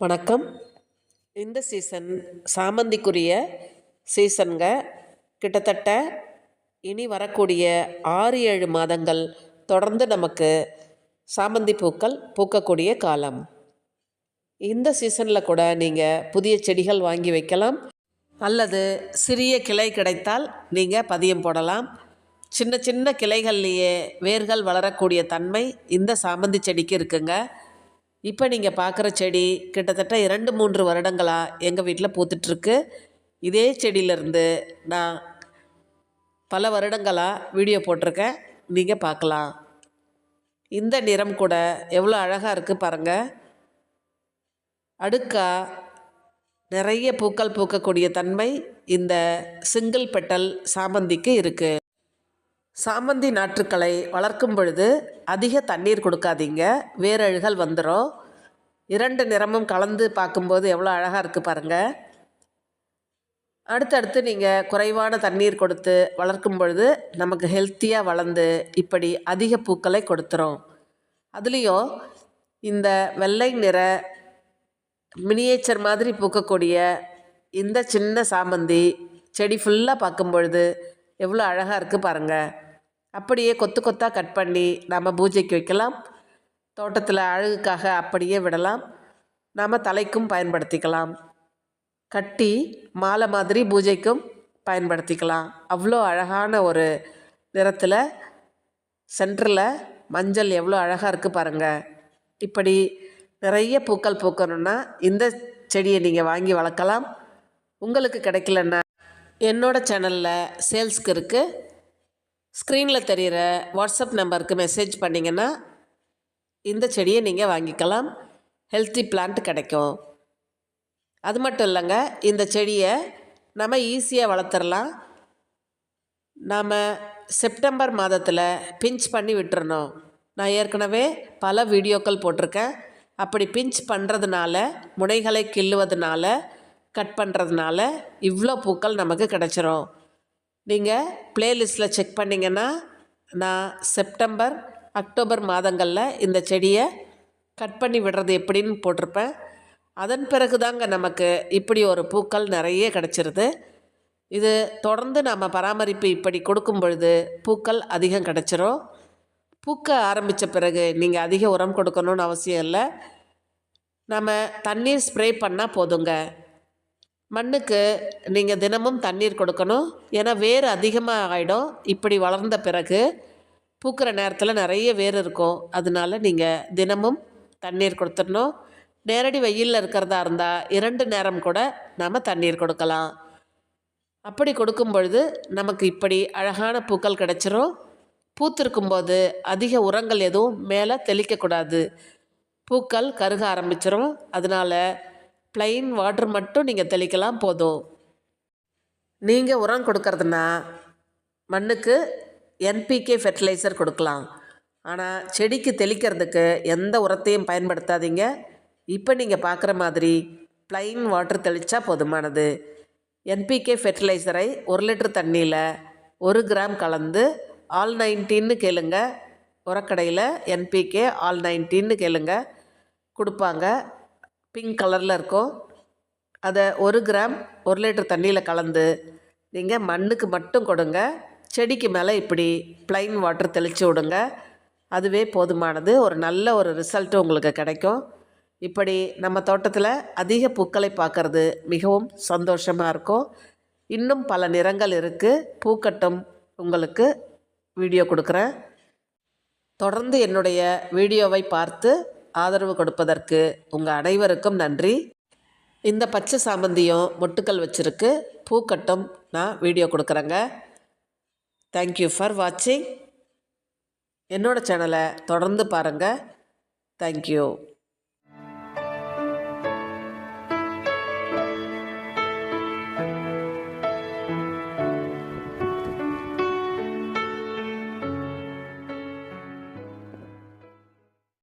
வணக்கம். இந்த சீசன் சாமந்திக்குரிய சீசனுங்க. கிட்டத்தட்ட இனி வரக்கூடிய 6-7 மாதங்கள் தொடர்ந்து நமக்கு சாமந்தி பூக்கள் பூக்கக்கூடிய காலம். இந்த சீசனில் கூட நீங்கள் புதிய செடிகள் வாங்கி வைக்கலாம், அல்லது சிறிய கிளை கிடைத்தால் நீங்கள் பதியம் போடலாம். சின்ன சின்ன கிளைகள்லேயே வேர்கள் வளரக்கூடிய தன்மை இந்த சாமந்தி செடிக்கு இருக்குங்க. இப்போ நீங்கள் பார்க்குற செடி கிட்டத்தட்ட 2-3 வருடங்களாக எங்கள் வீட்டில் பூத்துட்ருக்கு. இதே செடியிலேருந்து நான் பல வருடங்களாக வீடியோ போட்டிருக்கேன், நீங்கள் பார்க்கலாம். இந்த நிறம் கூட எவ்வளோ அழகாக இருக்குது பாருங்கள். அடுக்காக நிறைய பூக்கள் பூக்கக்கூடிய தன்மை இந்த சிங்கிள் பெட்டல் சாமந்திக்கு இருக்குது. சாமந்தி நாற்றுக்களை வளர்க்கும் பொழுது அதிக தண்ணீர் கொடுக்காதீங்க, வேரழுகள் வந்துடும். 2 நிறமும் கலந்து பார்க்கும்போது எவ்வளோ அழகாக இருக்குது பாருங்கள். அடுத்தடுத்து நீங்கள் குறைவான தண்ணீர் கொடுத்து வளர்க்கும் பொழுது நமக்கு ஹெல்த்தியாக வளர்ந்து இப்படி அதிக பூக்களை கொடுத்துரும். அதுலேயும் இந்த வெள்ளை நிற மினியேச்சர் மாதிரி பூக்கக்கூடிய இந்த சின்ன சாமந்தி செடி ஃபுல்லாக பார்க்கும் பொழுது எவ்வளோ அழகாக இருக்குது பாருங்கள். அப்படியே கொத்து கொத்தாக கட் பண்ணி நம்ம பூஜைக்கு வைக்கலாம், தோட்டத்தில் அழகுக்காக அப்படியே விடலாம், நாம் தலைக்கும் பயன்படுத்திக்கலாம், கட்டி மாலை மாதிரி பூஜைக்கும் பயன்படுத்திக்கலாம். அவ்வளோ அழகான ஒரு நிறத்தில் சென்டரில் மஞ்சள் எவ்வளோ அழகாக இருக்குது பாருங்கள். இப்படி நிறைய பூக்கள் பூக்கணுன்னா இந்த செடியை நீங்கள் வாங்கி வளர்க்கலாம். உங்களுக்கு கிடைக்கலன்னா என்னோடய சேனலில் சேல்ஸ்க்கு இருக்குது. ஸ்க்ரீனில் தெரிகிற வாட்ஸ்அப் நம்பருக்கு மெசேஜ் பண்ணிங்கன்னா இந்த செடியை நீங்கள் வாங்கிக்கலாம். ஹெல்த்தி பிளான்ட் கிடைக்கும். அது மட்டும் இல்லைங்க, இந்த செடியை நம்ம ஈஸியாக வளர்த்துடலாம். நாம் செப்டம்பர் மாதத்தில் பிஞ்ச் பண்ணி விட்டுறணும். நான் ஏற்கனவே பல வீடியோக்கள் போட்டிருக்கேன். அப்படி பிஞ்ச் பண்ணுறதுனால, முனைகளை கிள்ளுவதுனால, கட் பண்ணுறதுனால இவ்வளோ பூக்கள் நமக்கு கிடச்சிரும். நீங்கள் ப்ளேலிஸ்ட்டில் செக் பண்ணிங்கன்னா நான் செப்டம்பர் அக்டோபர் மாதங்களில் இந்த செடியை கட் பண்ணி விடுறது எப்படின்னு போட்டிருப்பேன். அதன் பிறகு தாங்க நமக்கு இப்படி ஒரு பூக்கள் நிறைய கிடச்சிருது. இது தொடர்ந்து நாம் பராமரிப்பு இப்படி கொடுக்கும் பொழுது பூக்கள் அதிகம் கிடச்சிரும். பூக்க ஆரம்பித்த பிறகு நீங்கள் அதிக உரம் கொடுக்கணும்னு அவசியம் இல்லை. நம்ம தண்ணீர் ஸ்ப்ரே பண்ணால் போதுங்க. மண்ணுக்கு நீங்கள் தினமும் தண்ணீர் கொடுக்கணும், ஏன்னா வேர் அதிகமாக ஆகிடும். இப்படி வளர்ந்த பிறகு பூக்கிற நேரத்தில் நிறைய வேர் இருக்கும், அதனால நீங்கள் தினமும் தண்ணீர் கொடுத்துடணும். நேரடி வெயிலில் இருக்கிறதா இருந்தால் 2 நேரம் கூட நாம் தண்ணீர் கொடுக்கலாம். அப்படி கொடுக்கும் பொழுது நமக்கு இப்படி அழகான பூக்கள் கிடச்சிரும். பூத்திருக்கும்போது அதிக உரங்கள் எதுவும் மேலே தெளிக்கக்கூடாது, பூக்கள் கருக ஆரம்பிச்சிரும். அதனால் ப்ளைன் வாட்டர் மட்டும் நீங்கள் தெளிக்கலாம், போதும். நீங்கள் உரம் கொடுக்கறதுனா மண்ணுக்கு NPK ஃபெர்டிலைசர் கொடுக்கலாம், ஆனால் செடிக்கு தெளிக்கிறதுக்கு எந்த உரத்தையும் பயன்படுத்தாதீங்க. இப்போ நீங்கள் பார்க்குற மாதிரி ப்ளைன் வாட்டர் தெளித்தா போதுமானது. NPK ஃபெர்டிலைசரை 1 லிட்டர் தண்ணியில் 1 கிராம் கலந்து ஆல் 19ன்னு கேளுங்க. உரக்கடையில் NPK ஆல் 19ன்னு கேளுங்க, கொடுப்பாங்க. பிங்க் கலரில் இருக்கும். அதை 1 கிராம் 1 லிட்டர் தண்ணியில் கலந்து நீங்கள் மண்ணுக்கு மட்டும் கொடுங்க. செடிக்கு மேலே இப்படி ப்ளைன் வாட்டர் தெளித்து விடுங்க, அதுவே போதுமானது. ஒரு நல்ல ஒரு ரிசல்ட்டு உங்களுக்கு கிடைக்கும். இப்படி நம்ம தோட்டத்தில் அதிக பூக்களை பார்க்குறது மிகவும் சந்தோஷமாக இருக்கும். இன்னும் பல நிறங்கள் இருக்குது, பூக்கட்டும். உங்களுக்கு வீடியோ கொடுக்குறேன். தொடர்ந்து என்னுடைய வீடியோவை பார்த்து ஆதரவு கொடுப்பதற்கு உங்கள் அனைவருக்கும் நன்றி. இந்த பச்சை சாமந்தியும் மொட்டுக்கள் வச்சுருக்கு, பூக்கட்டும். நான் வீடியோ கொடுக்குறேங்க. தேங்க்யூ ஃபார் வாட்சிங். என்னோடய சேனலை தொடர்ந்து பாருங்கள். தேங்க்யூ.